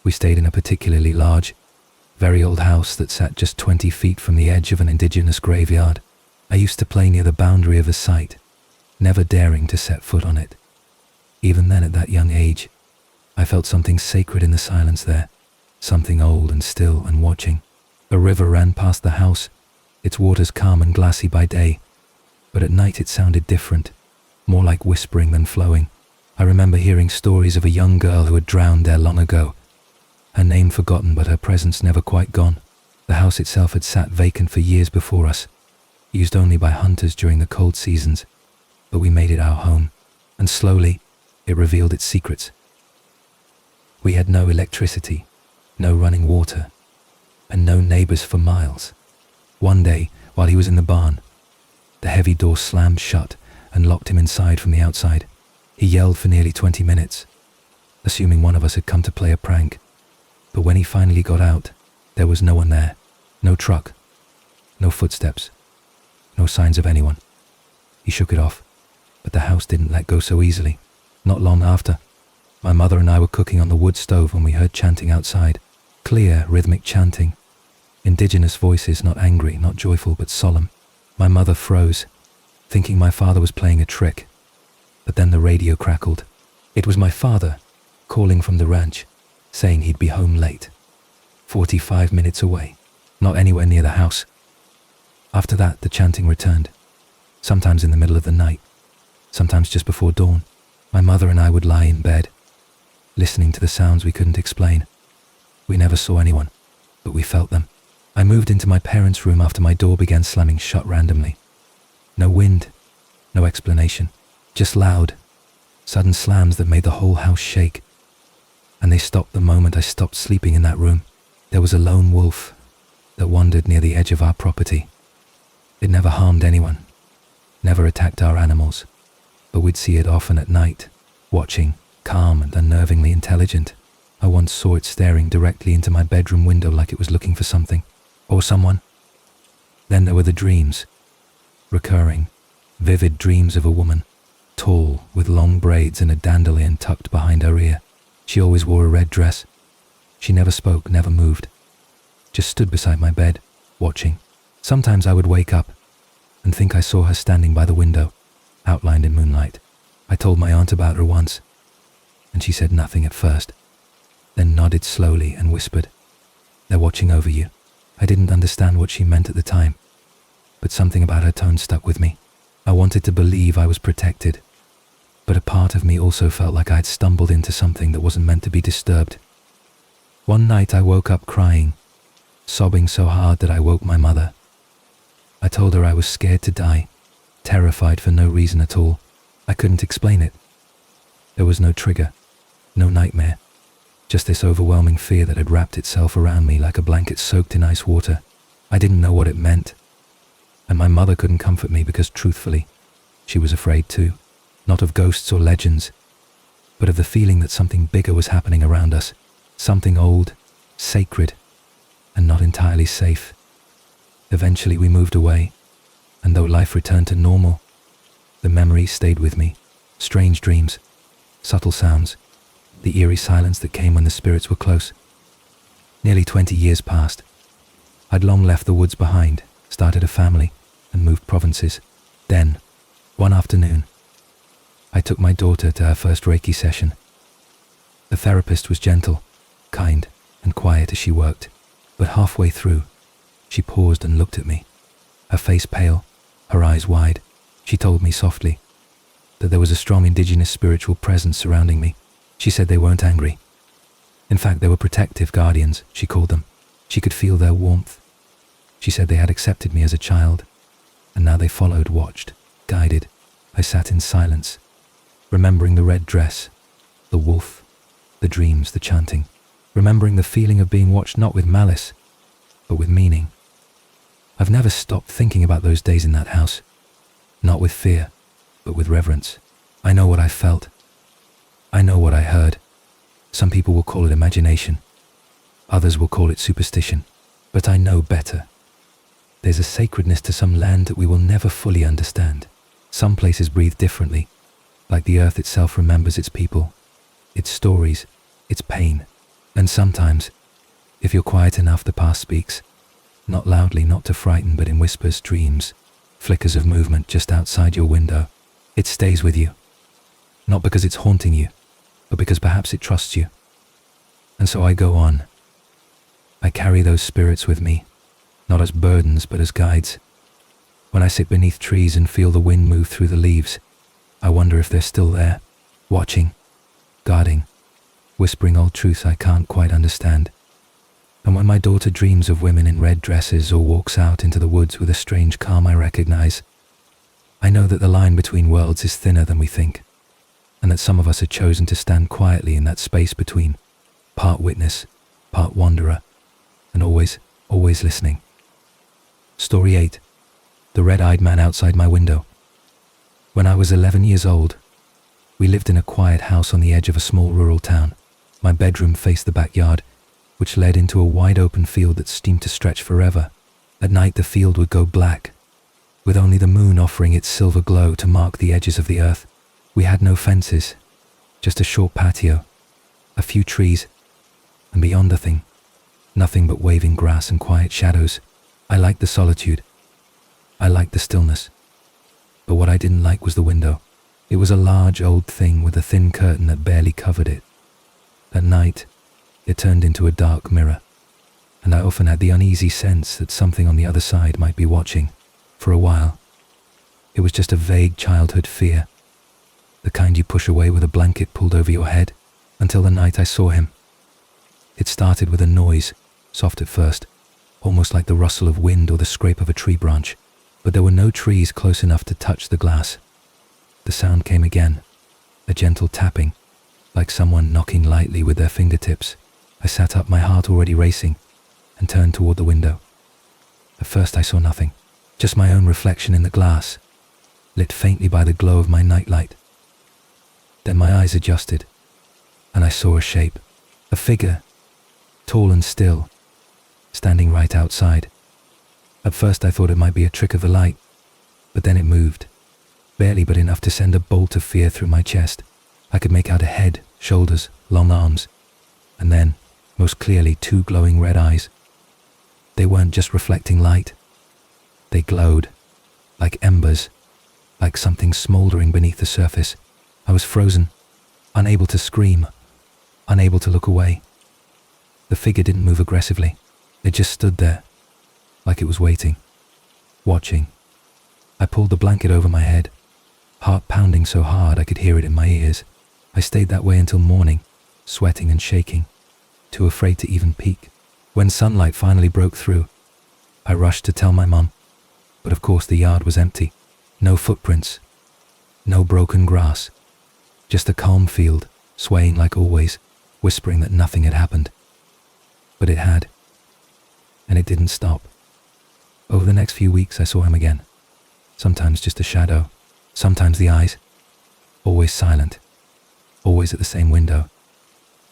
we stayed in a particularly large, very old house that sat just 20 feet from the edge of an indigenous graveyard. I used to play near the boundary of the site, never daring to set foot on it. Even then, at that young age, I felt something sacred in the silence there, something old and still and watching. A river ran past the house, its waters calm and glassy by day, but at night it sounded different, more like whispering than flowing. I remember hearing stories of a young girl who had drowned there long ago, her name forgotten but her presence never quite gone. The house itself had sat vacant for years before us, used only by hunters during the cold seasons, but we made it our home, and slowly it revealed its secrets. We had no electricity, no running water, and no neighbors for miles. One day, while he was in the barn, the heavy door slammed shut and locked him inside from the outside. He yelled for nearly 20 minutes, assuming one of us had come to play a prank. But when he finally got out, there was no one there, no truck, no footsteps, no signs of anyone. He shook it off, but the house didn't let go so easily. Not long after, my mother and I were cooking on the wood stove when we heard chanting outside. Clear, rhythmic chanting. Indigenous voices, not angry, not joyful, but solemn. My mother froze, thinking my father was playing a trick. But then the radio crackled. It was my father, calling from the ranch, saying he'd be home late. 45 minutes away, not anywhere near the house. After that, the chanting returned, sometimes in the middle of the night, sometimes just before dawn. My mother and I would lie in bed, listening to the sounds we couldn't explain. We never saw anyone, but we felt them. I moved into my parents' room after my door began slamming shut randomly. No wind, no explanation, just loud, sudden slams that made the whole house shake. And they stopped the moment I stopped sleeping in that room. There was a lone wolf that wandered near the edge of our property. It never harmed anyone, never attacked our animals, but we'd see it often at night, watching, calm and unnervingly intelligent. I once saw it staring directly into my bedroom window like it was looking for something, or someone. Then there were the dreams, recurring, vivid dreams of a woman, tall, with long braids and a dandelion tucked behind her ear. She always wore a red dress. She never spoke, never moved, just stood beside my bed, watching. Sometimes I would wake up and think I saw her standing by the window, outlined in moonlight. I told my aunt about her once, and she said nothing at first, then nodded slowly and whispered, "They're watching over you." I didn't understand what she meant at the time, but something about her tone stuck with me. I wanted to believe I was protected, but a part of me also felt like I had stumbled into something that wasn't meant to be disturbed. One night I woke up crying, sobbing so hard that I woke my mother. I told her I was scared to die, terrified for no reason at all. I couldn't explain it. There was no trigger, no nightmare, just this overwhelming fear that had wrapped itself around me like a blanket soaked in ice water. I didn't know what it meant, and my mother couldn't comfort me because, truthfully, she was afraid too, not of ghosts or legends, but of the feeling that something bigger was happening around us, something old, sacred, and not entirely safe. Eventually we moved away, and though life returned to normal, the memories stayed with me. Strange dreams, subtle sounds, the eerie silence that came when the spirits were close. Nearly 20 years passed. I'd long left the woods behind, started a family, and moved provinces. Then, one afternoon, I took my daughter to her first Reiki session. The therapist was gentle, kind, and quiet as she worked, but halfway through, she paused and looked at me, her face pale, her eyes wide. She told me softly that there was a strong indigenous spiritual presence surrounding me. She said they weren't angry. In fact, they were protective guardians, she called them. She could feel their warmth, She said they had accepted me as a child, and now they followed, watched, guided. I sat in silence, remembering the red dress, the wolf, the dreams, the chanting, remembering the feeling of being watched not with malice, but with meaning. I've never stopped thinking about those days in that house, not with fear, but with reverence. I know what I felt. I know what I heard. Some people will call it imagination. Others will call it superstition. But I know better. There's a sacredness to some land that we will never fully understand. Some places breathe differently, like the earth itself remembers its people, its stories, its pain. And sometimes, if you're quiet enough, the past speaks. Not loudly, not to frighten, but in whispers, dreams, flickers of movement just outside your window. It stays with you. Not because it's haunting you, but because perhaps it trusts you. And so I go on. I carry those spirits with me, not as burdens, but as guides. When I sit beneath trees and feel the wind move through the leaves, I wonder if they're still there, watching, guarding, whispering old truths I can't quite understand. And when my daughter dreams of women in red dresses or walks out into the woods with a strange calm I recognize, I know that the line between worlds is thinner than we think, and that some of us have chosen to stand quietly in that space between, part witness, part wanderer, and always listening. Story 8. The red-eyed man outside my window. When I was 11 years old, we lived in a quiet house on the edge of a small rural town. My bedroom faced the backyard, which led into a wide-open field that seemed to stretch forever. At night the field would go black, with only the moon offering its silver glow to mark the edges of the earth. We had no fences, just a short patio, a few trees, and beyond nothing but waving grass and quiet shadows. I liked the solitude. I liked the stillness. But what I didn't like was the window. It was a large old thing with a thin curtain that barely covered it. At night, it turned into a dark mirror, and I often had the uneasy sense that something on the other side might be watching. For a while, it was just a vague childhood fear, the kind you push away with a blanket pulled over your head, until the night I saw him. It started with a noise, soft at first, almost like the rustle of wind or the scrape of a tree branch, but there were no trees close enough to touch the glass. The sound came again, a gentle tapping, like someone knocking lightly with their fingertips. I sat up, my heart already racing, and turned toward the window. At first I saw nothing, just my own reflection in the glass, lit faintly by the glow of my nightlight. Then my eyes adjusted, and I saw a shape, a figure, tall and still, standing right outside. At first I thought it might be a trick of the light, but then it moved, barely but enough to send a bolt of fear through my chest. I could make out a head, shoulders, long arms, and then, most clearly, 2 glowing red eyes. They weren't just reflecting light. They glowed, like embers, like something smouldering beneath the surface. I was frozen, unable to scream, unable to look away. The figure didn't move aggressively. It just stood there, like it was waiting, watching. I pulled the blanket over my head, heart pounding so hard I could hear it in my ears. I stayed that way until morning, sweating and shaking, too afraid to even peek. When sunlight finally broke through, I rushed to tell my mum, but of course the yard was empty. No footprints, no broken grass, just a calm field, swaying like always, whispering that nothing had happened. But it had, and it didn't stop. Over the next few weeks I saw him again, sometimes just a shadow, sometimes the eyes, always silent, always at the same window.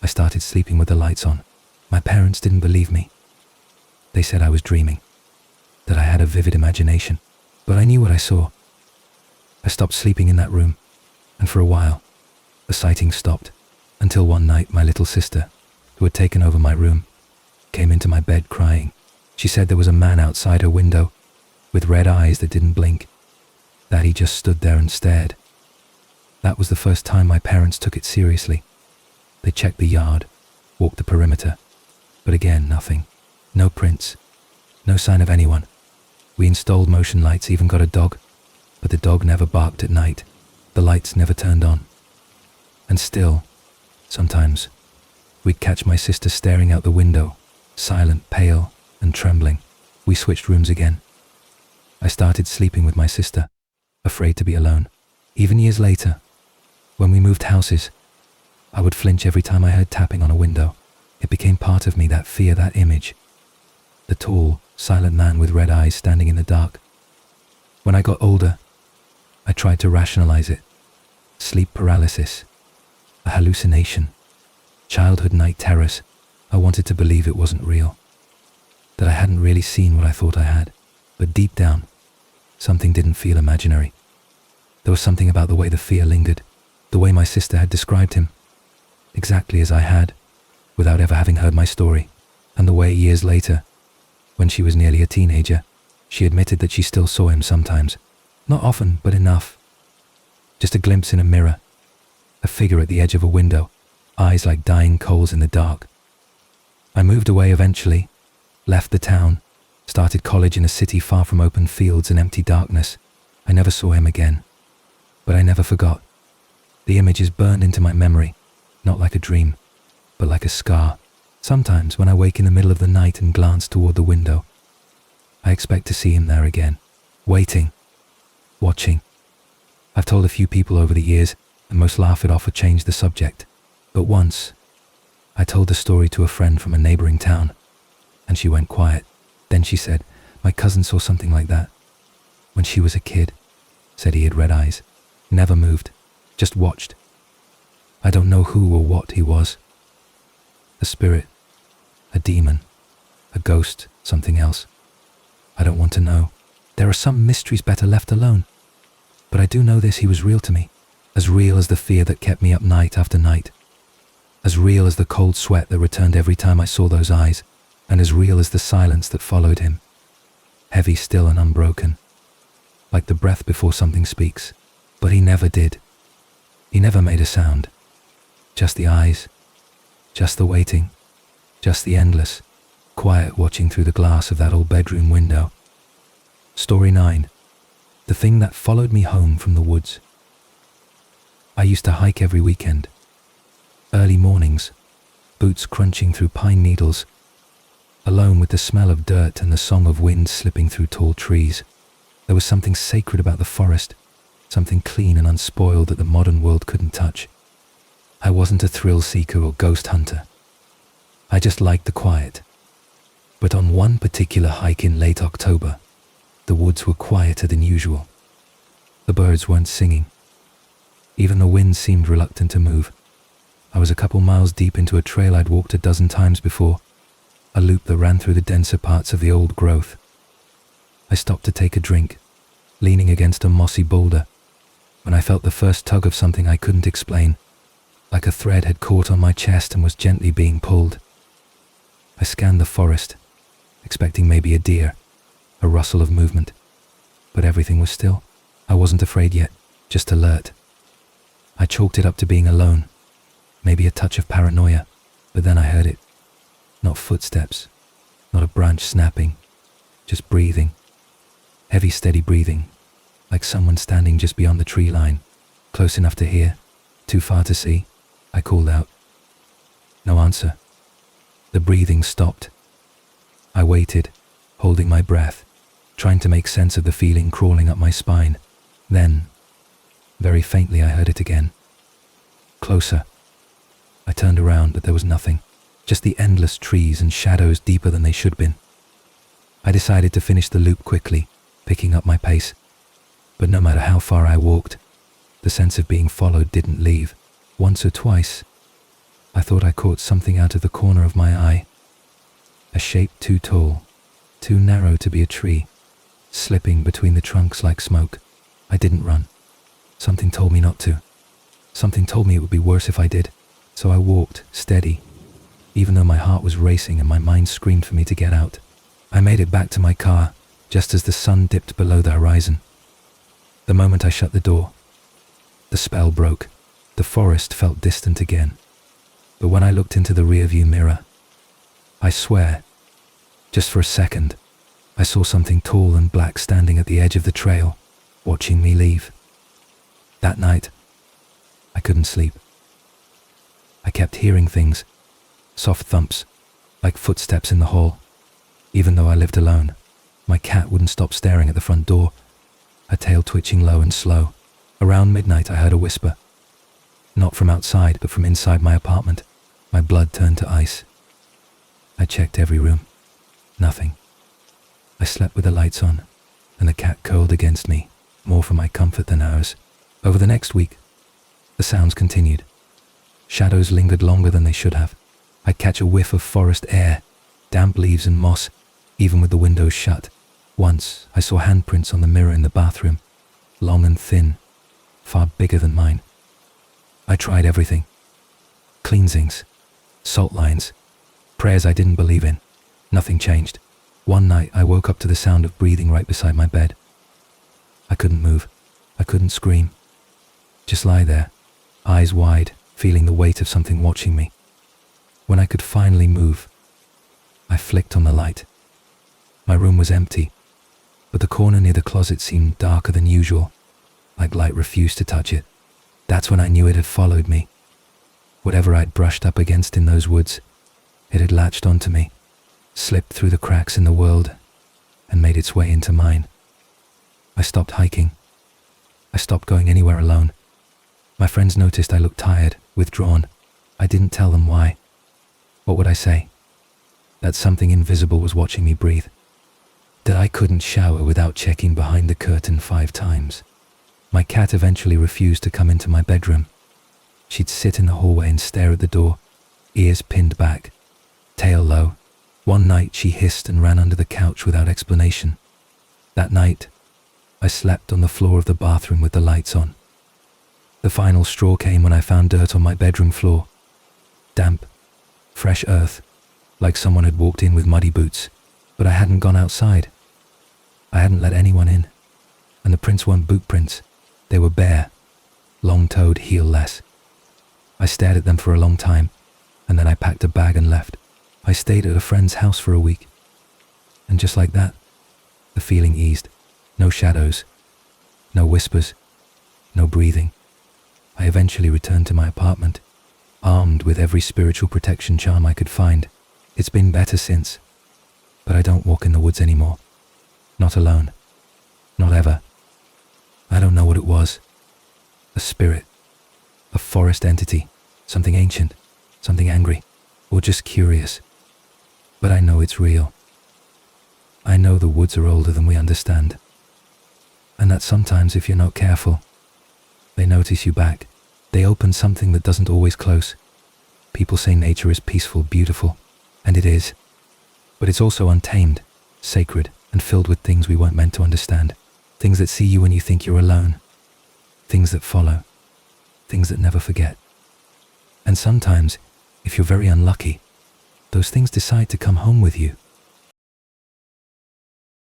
I started sleeping with the lights on. My parents didn't believe me. They said I was dreaming, that I had a vivid imagination, but I knew what I saw. I stopped sleeping in that room, and for a while, the sightings stopped, until one night my little sister, who had taken over my room, came into my bed crying. She said there was a man outside her window, with red eyes that didn't blink, that he just stood there and stared. That was the first time my parents took it seriously. They checked the yard, walked the perimeter, but again nothing. No prints, no sign of anyone. We installed motion lights, even got a dog, but the dog never barked at night. The lights never turned on. And still, sometimes, we'd catch my sister staring out the window, silent, pale, and trembling. We switched rooms again. I started sleeping with my sister, afraid to be alone. Even years later, when we moved houses, I would flinch every time I heard tapping on a window. It became part of me, that fear, that image. The tall, silent man with red eyes standing in the dark. When I got older, I tried to rationalize it. Sleep paralysis, a hallucination, childhood night terrors. I wanted to believe it wasn't real, that I hadn't really seen what I thought I had. But deep down, something didn't feel imaginary. There was something about the way the fear lingered, the way my sister had described him, exactly as I had, without ever having heard my story, and the way years later, when she was nearly a teenager, she admitted that she still saw him sometimes. Not often, but enough. Just a glimpse in a mirror, a figure at the edge of a window, eyes like dying coals in the dark. I moved away eventually, left the town, started college in a city far from open fields and empty darkness. I never saw him again, but I never forgot. The image is burned into my memory, not like a dream, but like a scar. Sometimes when I wake in the middle of the night and glance toward the window, I expect to see him there again, waiting, watching. I've told a few people over the years, and most laugh it off or change the subject. But once, I told the story to a friend from a neighboring town, and she went quiet. Then she said, "My cousin saw something like that when she was a kid," said he had red eyes, never moved, just watched. I don't know who or what he was. A spirit, a demon, a ghost, something else. I don't want to know. There are some mysteries better left alone. But I do know this: he was real to me, as real as the fear that kept me up night after night, as real as the cold sweat that returned every time I saw those eyes, and as real as the silence that followed him, heavy, still, and unbroken, like the breath before something speaks. But he never did. He never made a sound. Just the eyes, just the waiting, just the endless, quiet watching through the glass of that old bedroom window. Story 9. The thing that followed me home from the woods. I used to hike every weekend. Early mornings, boots crunching through pine needles, alone with the smell of dirt and the song of wind slipping through tall trees. There was something sacred about the forest, something clean and unspoiled that the modern world couldn't touch. I wasn't a thrill seeker or ghost hunter. I just liked the quiet. But on one particular hike in late October, the woods were quieter than usual. The birds weren't singing. Even the wind seemed reluctant to move. I was a couple miles deep into a trail I'd walked a dozen times before, a loop that ran through the denser parts of the old growth. I stopped to take a drink, leaning against a mossy boulder, when I felt the first tug of something I couldn't explain, like a thread had caught on my chest and was gently being pulled. I scanned the forest, expecting maybe a deer, a rustle of movement, but everything was still. I wasn't afraid yet, just alert. I chalked it up to being alone, maybe a touch of paranoia, but then I heard it. Not footsteps, not a branch snapping, just breathing. Heavy, steady breathing, like someone standing just beyond the tree line, close enough to hear, too far to see. I called out. No answer. The breathing stopped. I waited, holding my breath, trying to make sense of the feeling crawling up my spine. Then, very faintly, I heard it again. Closer. I turned around, but there was nothing, just the endless trees and shadows deeper than they should have been. I decided to finish the loop quickly, picking up my pace. But no matter how far I walked, the sense of being followed didn't leave. Once or twice, I thought I caught something out of the corner of my eye. A shape too tall, too narrow to be a tree, slipping between the trunks like smoke. I didn't run. Something told me not to. Something told me it would be worse if I did. So I walked, steady, even though my heart was racing and my mind screamed for me to get out. I made it back to my car, just as the sun dipped below the horizon. The moment I shut the door, the spell broke. The forest felt distant again. But when I looked into the rearview mirror, I swear, just for a second, I saw something tall and black standing at the edge of the trail, watching me leave. That night, I couldn't sleep. I kept hearing things, soft thumps, like footsteps in the hall, even though I lived alone. My cat wouldn't stop staring at the front door, her tail twitching low and slow. Around midnight I heard a whisper. Not from outside, but from inside my apartment. My blood turned to ice. I checked every room. Nothing. I slept with the lights on, and the cat curled against me, more for my comfort than hers. Over the next week, the sounds continued. Shadows lingered longer than they should have. I'd catch a whiff of forest air, damp leaves and moss, even with the windows shut. Once, I saw handprints on the mirror in the bathroom, long and thin, far bigger than mine. I tried everything. Cleansings, salt lines, prayers I didn't believe in. Nothing changed. One night, I woke up to the sound of breathing right beside my bed. I couldn't move. I couldn't scream. Just lie there, eyes wide, feeling the weight of something watching me. When I could finally move, I flicked on the light. My room was empty, but the corner near the closet seemed darker than usual, like light refused to touch it. That's when I knew it had followed me. Whatever I'd brushed up against in those woods, it had latched onto me, slipped through the cracks in the world, and made its way into mine. I stopped hiking. I stopped going anywhere alone. My friends noticed I looked tired, withdrawn. I didn't tell them why. What would I say? That something invisible was watching me breathe. That I couldn't shower without checking behind the curtain 5 times. My cat eventually refused to come into my bedroom. She'd sit in the hallway and stare at the door, ears pinned back, tail low. One night she hissed and ran under the couch without explanation. That night, I slept on the floor of the bathroom with the lights on. The final straw came when I found dirt on my bedroom floor. Damp, fresh earth, like someone had walked in with muddy boots. But I hadn't gone outside. I hadn't let anyone in. And the prints weren't boot prints. They were bare, long-toed, heel-less. I stared at them for a long time, and then I packed a bag and left. I stayed at a friend's house for a week. And just like that, the feeling eased. No shadows, no whispers, no breathing. I eventually returned to my apartment, armed with every spiritual protection charm I could find. It's been better since, but I don't walk in the woods anymore. Not alone. Not ever. I don't know what it was. A spirit, a forest entity, something ancient, something angry, or just curious. But I know it's real. I know the woods are older than we understand. And that sometimes if you're not careful, they notice you back. They open something that doesn't always close. People say nature is peaceful, beautiful, and it is. But it's also untamed, sacred, and filled with things we weren't meant to understand. Things that see you when you think you're alone. Things that follow. Things that never forget. And sometimes, if you're very unlucky, those things decide to come home with you.